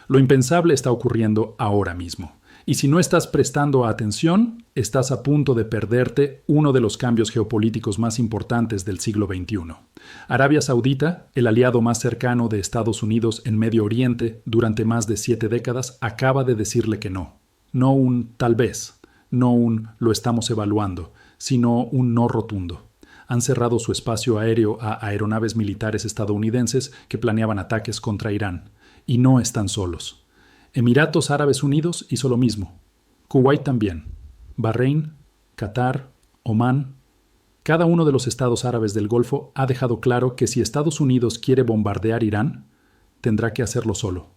Lo impensable está ocurriendo ahora mismo. Y si no estás prestando atención, estás a punto de perderte uno de los cambios geopolíticos más importantes del siglo XXI. Arabia Saudita, el aliado más cercano de Estados Unidos en Medio Oriente durante más de 7 décadas, acaba de decirle que no. No un tal vez, no un lo estamos evaluando, sino un no rotundo. Han cerrado su espacio aéreo a aeronaves militares estadounidenses que planeaban ataques contra Irán. Y no están solos. Emiratos Árabes Unidos hizo lo mismo. Kuwait también. Bahrein, Qatar, Omán. Cada uno de los estados árabes del Golfo ha dejado claro que si Estados Unidos quiere bombardear Irán, tendrá que hacerlo solo.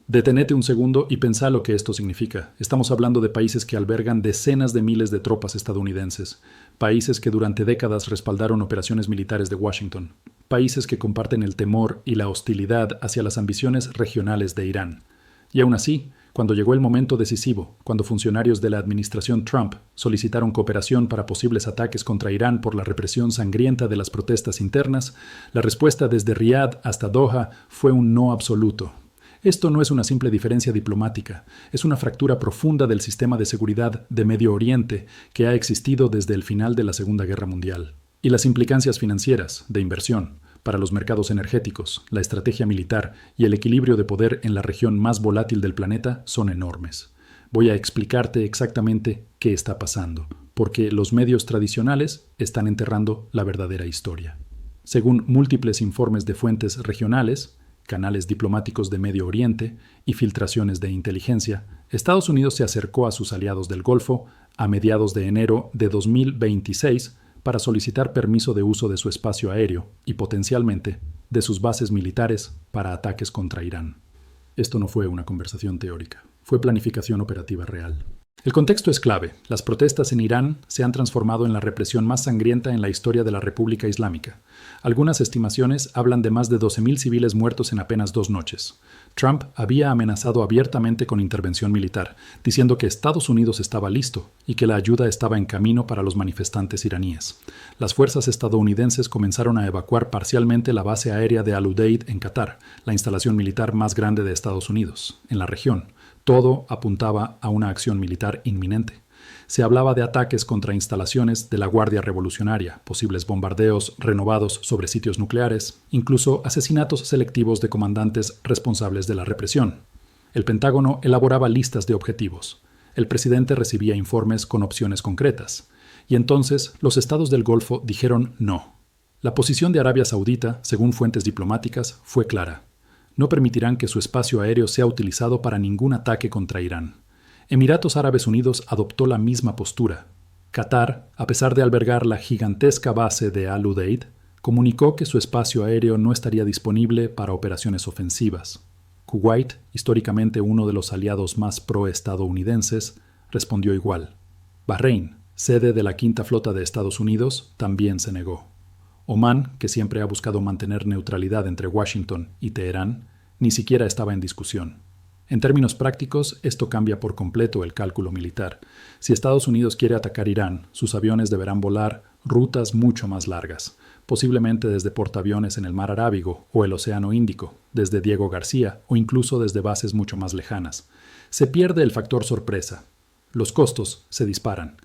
Detenete un segundo y pensá lo que esto significa. Estamos hablando de países que albergan decenas de miles de tropas estadounidenses, países que durante décadas respaldaron operaciones militares de Washington, países que comparten el temor y la hostilidad hacia las ambiciones regionales de Irán. Y aún así, cuando llegó el momento decisivo, cuando funcionarios de la administración Trump solicitaron cooperación para posibles ataques contra Irán por la represión sangrienta de las protestas internas, la respuesta desde Riad hasta Doha fue un no absoluto. Esto no es una simple diferencia diplomática, es una fractura profunda del sistema de seguridad de Medio Oriente que ha existido desde el final de la Segunda Guerra Mundial. Y las implicancias financieras, de inversión, para los mercados energéticos, la estrategia militar y el equilibrio de poder en la región más volátil del planeta son enormes. Voy a explicarte exactamente qué está pasando, porque los medios tradicionales están enterrando la verdadera historia. Según múltiples informes de fuentes regionales, canales diplomáticos de Medio Oriente y filtraciones de inteligencia, Estados Unidos se acercó a sus aliados del Golfo a mediados de enero de 2026 para solicitar permiso de uso de su espacio aéreo y, potencialmente, de sus bases militares para ataques contra Irán. Esto no fue una conversación teórica, fue planificación operativa real. El contexto es clave. Las protestas en Irán se han transformado en la represión más sangrienta en la historia de la República Islámica. Algunas estimaciones hablan de más de 12.000 civiles muertos en apenas 2 noches. Trump había amenazado abiertamente con intervención militar, diciendo que Estados Unidos estaba listo y que la ayuda estaba en camino para los manifestantes iraníes. Las fuerzas estadounidenses comenzaron a evacuar parcialmente la base aérea de Al Udeid en Qatar, la instalación militar más grande de Estados Unidos, en la región. Todo apuntaba a una acción militar inminente. Se hablaba de ataques contra instalaciones de la Guardia Revolucionaria, posibles bombardeos renovados sobre sitios nucleares, incluso asesinatos selectivos de comandantes responsables de la represión. El Pentágono elaboraba listas de objetivos. El presidente recibía informes con opciones concretas. Y entonces los estados del Golfo dijeron no. La posición de Arabia Saudita, según fuentes diplomáticas, fue clara. No permitirán que su espacio aéreo sea utilizado para ningún ataque contra Irán. Emiratos Árabes Unidos adoptó la misma postura. Qatar, a pesar de albergar la gigantesca base de Al Udeid, comunicó que su espacio aéreo no estaría disponible para operaciones ofensivas. Kuwait, históricamente uno de los aliados más pro-estadounidenses, respondió igual. Bahrein, sede de la Quinta Flota de Estados Unidos, también se negó. Omán, que siempre ha buscado mantener neutralidad entre Washington y Teherán, ni siquiera estaba en discusión. En términos prácticos, esto cambia por completo el cálculo militar. Si Estados Unidos quiere atacar Irán, sus aviones deberán volar rutas mucho más largas, posiblemente desde portaaviones en el Mar Arábigo o el Océano Índico, desde Diego García o incluso desde bases mucho más lejanas. Se pierde el factor sorpresa. Los costos se disparan.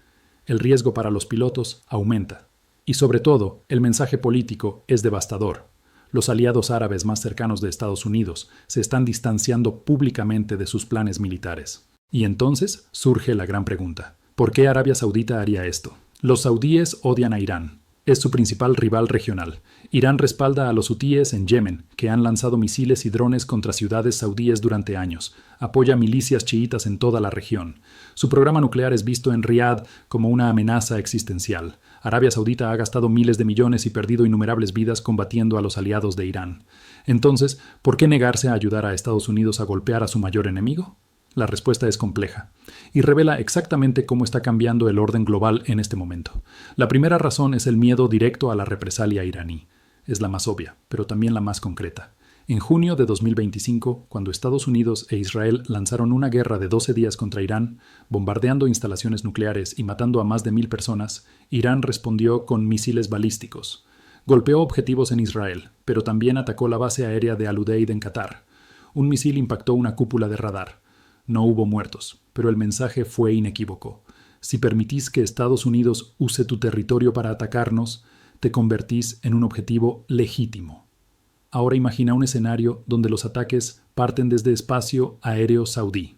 El riesgo para los pilotos aumenta. Y sobre todo, el mensaje político es devastador. Los aliados árabes más cercanos de Estados Unidos se están distanciando públicamente de sus planes militares. Y entonces surge la gran pregunta. ¿Por qué Arabia Saudita haría esto? Los saudíes odian a Irán. Es su principal rival regional. Irán respalda a los hutíes en Yemen, que han lanzado misiles y drones contra ciudades saudíes durante años. Apoya milicias chiitas en toda la región. Su programa nuclear es visto en Riad como una amenaza existencial. Arabia Saudita ha gastado miles de millones y perdido innumerables vidas combatiendo a los aliados de Irán. Entonces, ¿por qué negarse a ayudar a Estados Unidos a golpear a su mayor enemigo? La respuesta es compleja y revela exactamente cómo está cambiando el orden global en este momento. La primera razón es el miedo directo a la represalia iraní. Es la más obvia, pero también la más concreta. En junio de 2025, cuando Estados Unidos e Israel lanzaron una guerra de 12 días contra Irán, bombardeando instalaciones nucleares y matando a más de 1.000 personas, Irán respondió con misiles balísticos. Golpeó objetivos en Israel, pero también atacó la base aérea de Al Udeid en Qatar. Un misil impactó una cúpula de radar. No hubo muertos, pero el mensaje fue inequívoco. Si permitís que Estados Unidos use tu territorio para atacarnos, te convertís en un objetivo legítimo. Ahora imagina un escenario donde los ataques parten desde espacio aéreo saudí.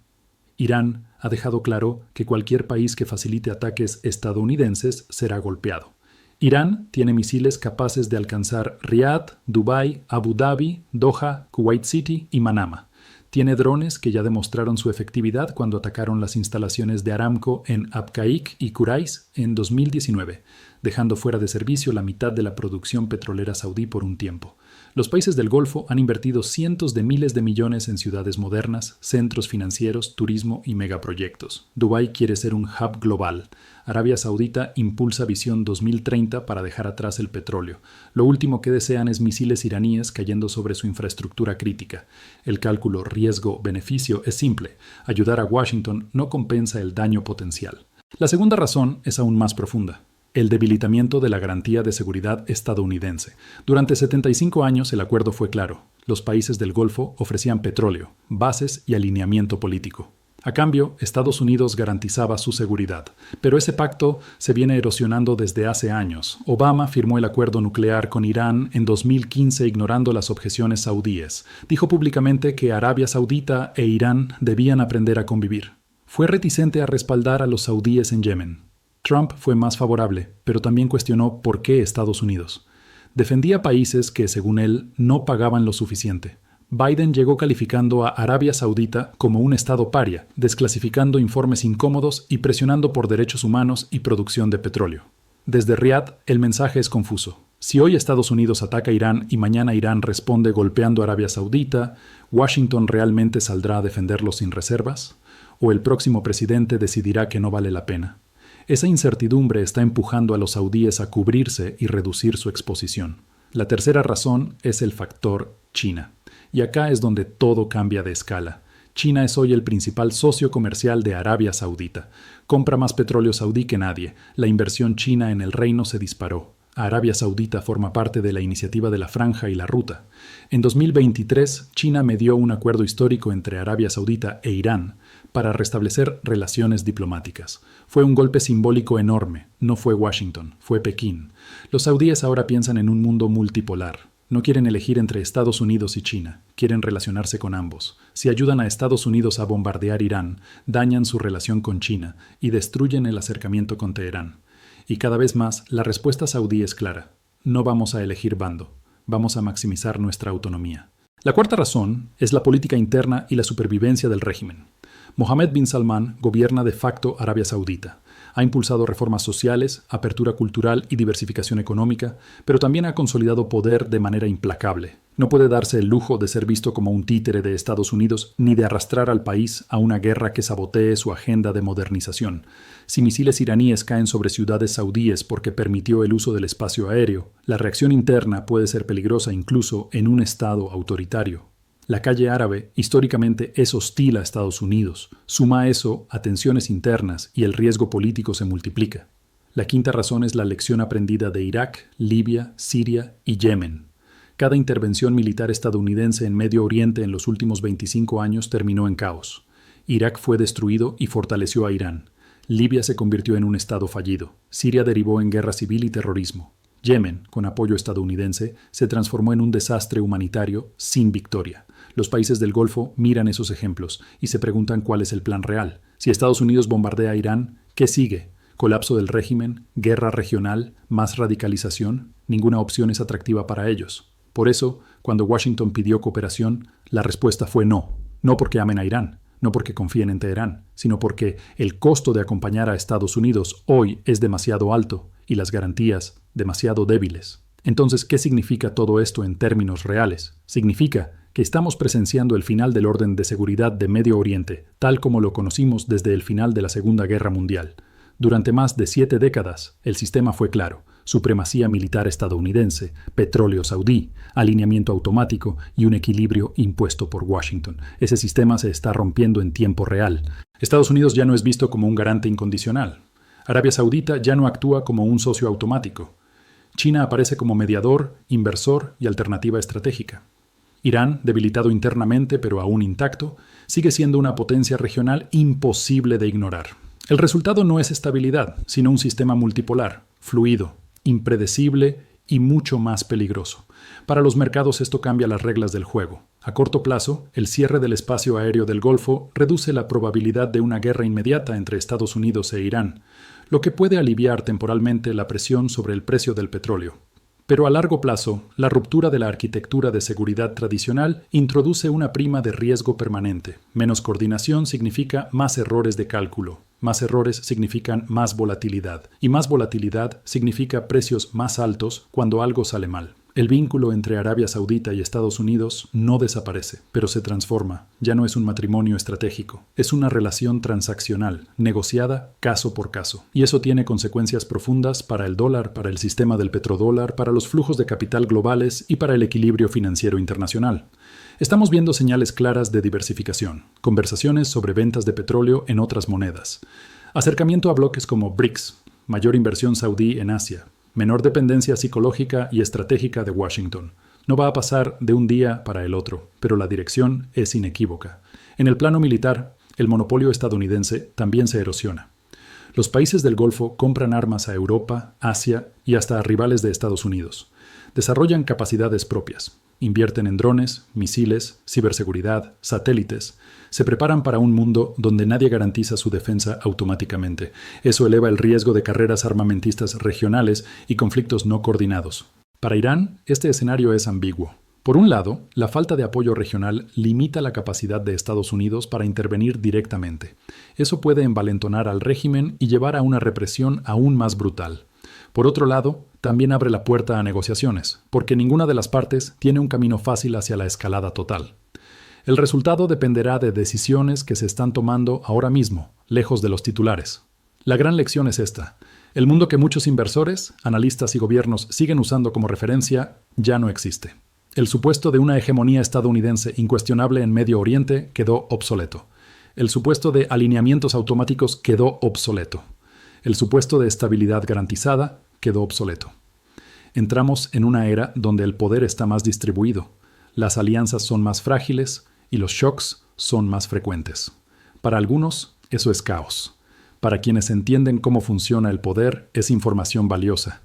Irán ha dejado claro que cualquier país que facilite ataques estadounidenses será golpeado. Irán tiene misiles capaces de alcanzar Riad, Dubái, Abu Dhabi, Doha, Kuwait City y Manama. Tiene drones que ya demostraron su efectividad cuando atacaron las instalaciones de Aramco en Abqaiq y Kurais en 2019, dejando fuera de servicio la mitad de la producción petrolera saudí por un tiempo. Los países del Golfo han invertido cientos de miles de millones en ciudades modernas, centros financieros, turismo y megaproyectos. Dubái quiere ser un hub global. Arabia Saudita impulsa Visión 2030 para dejar atrás el petróleo. Lo último que desean es misiles iraníes cayendo sobre su infraestructura crítica. El cálculo riesgo-beneficio es simple. Ayudar a Washington no compensa el daño potencial. La segunda razón es aún más profunda. El debilitamiento de la garantía de seguridad estadounidense. Durante 75 años el acuerdo fue claro. Los países del Golfo ofrecían petróleo, bases y alineamiento político. A cambio, Estados Unidos garantizaba su seguridad. Pero ese pacto se viene erosionando desde hace años. Obama firmó el acuerdo nuclear con Irán en 2015 ignorando las objeciones saudíes. Dijo públicamente que Arabia Saudita e Irán debían aprender a convivir. Fue reticente a respaldar a los saudíes en Yemen. Trump fue más favorable, pero también cuestionó por qué Estados Unidos. Defendía países que, según él, no pagaban lo suficiente. Biden llegó calificando a Arabia Saudita como un estado paria, desclasificando informes incómodos y presionando por derechos humanos y producción de petróleo. Desde Riad, el mensaje es confuso. Si hoy Estados Unidos ataca a Irán y mañana Irán responde golpeando a Arabia Saudita, ¿Washington realmente saldrá a defenderlo sin reservas? ¿O el próximo presidente decidirá que no vale la pena? Esa incertidumbre está empujando a los saudíes a cubrirse y reducir su exposición. La tercera razón es el factor China. Y acá es donde todo cambia de escala. China es hoy el principal socio comercial de Arabia Saudita. Compra más petróleo saudí que nadie. La inversión china en el reino se disparó. Arabia Saudita forma parte de la iniciativa de la Franja y la Ruta. En 2023, China medió un acuerdo histórico entre Arabia Saudita e Irán para restablecer relaciones diplomáticas. Fue un golpe simbólico enorme. No fue Washington, fue Pekín. Los saudíes ahora piensan en un mundo multipolar. No quieren elegir entre Estados Unidos y China. Quieren relacionarse con ambos. Si ayudan a Estados Unidos a bombardear Irán, dañan su relación con China y destruyen el acercamiento con Teherán. Y cada vez más, la respuesta saudí es clara. No vamos a elegir bando. Vamos a maximizar nuestra autonomía. La cuarta razón es la política interna y la supervivencia del régimen. Mohammed bin Salman gobierna de facto Arabia Saudita. Ha impulsado reformas sociales, apertura cultural y diversificación económica, pero también ha consolidado poder de manera implacable. No puede darse el lujo de ser visto como un títere de Estados Unidos ni de arrastrar al país a una guerra que sabotee su agenda de modernización. Si misiles iraníes caen sobre ciudades saudíes porque permitió el uso del espacio aéreo, la reacción interna puede ser peligrosa incluso en un Estado autoritario. La calle árabe históricamente es hostil a Estados Unidos. Suma a eso a tensiones internas y el riesgo político se multiplica. La quinta razón es la lección aprendida de Irak, Libia, Siria y Yemen. Cada intervención militar estadounidense en Medio Oriente en los últimos 25 años terminó en caos. Irak fue destruido y fortaleció a Irán. Libia se convirtió en un estado fallido. Siria derivó en guerra civil y terrorismo. Yemen, con apoyo estadounidense, se transformó en un desastre humanitario sin victoria. Los países del Golfo miran esos ejemplos y se preguntan cuál es el plan real. Si Estados Unidos bombardea a Irán, ¿qué sigue? ¿Colapso del régimen? ¿Guerra regional? ¿Más radicalización? Ninguna opción es atractiva para ellos. Por eso, cuando Washington pidió cooperación, la respuesta fue no. No porque amen a Irán, no porque confíen en Teherán, sino porque el costo de acompañar a Estados Unidos hoy es demasiado alto y las garantías demasiado débiles. Entonces, ¿qué significa todo esto en términos reales? Significa que estamos presenciando el final del orden de seguridad de Medio Oriente, tal como lo conocimos desde el final de la Segunda Guerra Mundial. Durante más de 7 décadas, el sistema fue claro: supremacía militar estadounidense, petróleo saudí, alineamiento automático y un equilibrio impuesto por Washington. Ese sistema se está rompiendo en tiempo real. Estados Unidos ya no es visto como un garante incondicional. Arabia Saudita ya no actúa como un socio automático. China aparece como mediador, inversor y alternativa estratégica. Irán, debilitado internamente pero aún intacto, sigue siendo una potencia regional imposible de ignorar. El resultado no es estabilidad, sino un sistema multipolar, fluido, impredecible y mucho más peligroso. Para los mercados esto cambia las reglas del juego. A corto plazo, el cierre del espacio aéreo del Golfo reduce la probabilidad de una guerra inmediata entre Estados Unidos e Irán, lo que puede aliviar temporalmente la presión sobre el precio del petróleo. Pero a largo plazo, la ruptura de la arquitectura de seguridad tradicional introduce una prima de riesgo permanente. Menos coordinación significa más errores de cálculo. Más errores significan más volatilidad. Y más volatilidad significa precios más altos cuando algo sale mal. El vínculo entre Arabia Saudita y Estados Unidos no desaparece, pero se transforma. Ya no es un matrimonio estratégico. Es una relación transaccional, negociada caso por caso. Y eso tiene consecuencias profundas para el dólar, para el sistema del petrodólar, para los flujos de capital globales y para el equilibrio financiero internacional. Estamos viendo señales claras de diversificación, conversaciones sobre ventas de petróleo en otras monedas, acercamiento a bloques como BRICS, mayor inversión saudí en Asia, menor dependencia psicológica y estratégica de Washington. No va a pasar de un día para el otro, pero la dirección es inequívoca. En el plano militar, el monopolio estadounidense también se erosiona. Los países del Golfo compran armas a Europa, Asia y hasta a rivales de Estados Unidos. Desarrollan capacidades propias. Invierten en drones, misiles, ciberseguridad, satélites. Se preparan para un mundo donde nadie garantiza su defensa automáticamente. Eso eleva el riesgo de carreras armamentistas regionales y conflictos no coordinados. Para Irán, este escenario es ambiguo. Por un lado, la falta de apoyo regional limita la capacidad de Estados Unidos para intervenir directamente. Eso puede envalentonar al régimen y llevar a una represión aún más brutal. Por otro lado, también abre la puerta a negociaciones, porque ninguna de las partes tiene un camino fácil hacia la escalada total. El resultado dependerá de decisiones que se están tomando ahora mismo, lejos de los titulares. La gran lección es esta. El mundo que muchos inversores, analistas y gobiernos siguen usando como referencia ya no existe. El supuesto de una hegemonía estadounidense incuestionable en Medio Oriente quedó obsoleto. El supuesto de alineamientos automáticos quedó obsoleto. El supuesto de estabilidad garantizada quedó obsoleto. Entramos en una era donde el poder está más distribuido, las alianzas son más frágiles y los shocks son más frecuentes. Para algunos, eso es caos. Para quienes entienden cómo funciona el poder, es información valiosa.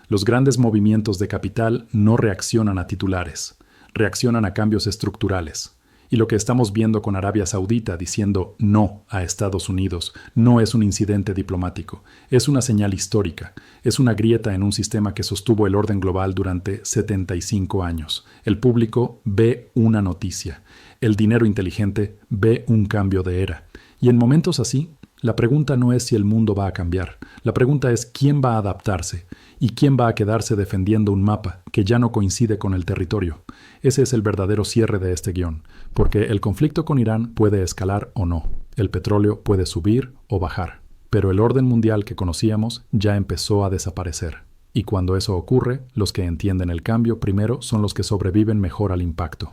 Los grandes movimientos de capital no reaccionan a titulares, reaccionan a cambios estructurales. Y lo que estamos viendo con Arabia Saudita diciendo no a Estados Unidos no es un incidente diplomático, es una señal histórica, es una grieta en un sistema que sostuvo el orden global durante 75 años. El público ve una noticia, el dinero inteligente ve un cambio de era. Y en momentos así, la pregunta no es si el mundo va a cambiar, la pregunta es quién va a adaptarse y quién va a quedarse defendiendo un mapa que ya no coincide con el territorio. Ese es el verdadero cierre de este guión, porque el conflicto con Irán puede escalar o no, el petróleo puede subir o bajar, pero el orden mundial que conocíamos ya empezó a desaparecer. Y cuando eso ocurre, los que entienden el cambio primero son los que sobreviven mejor al impacto.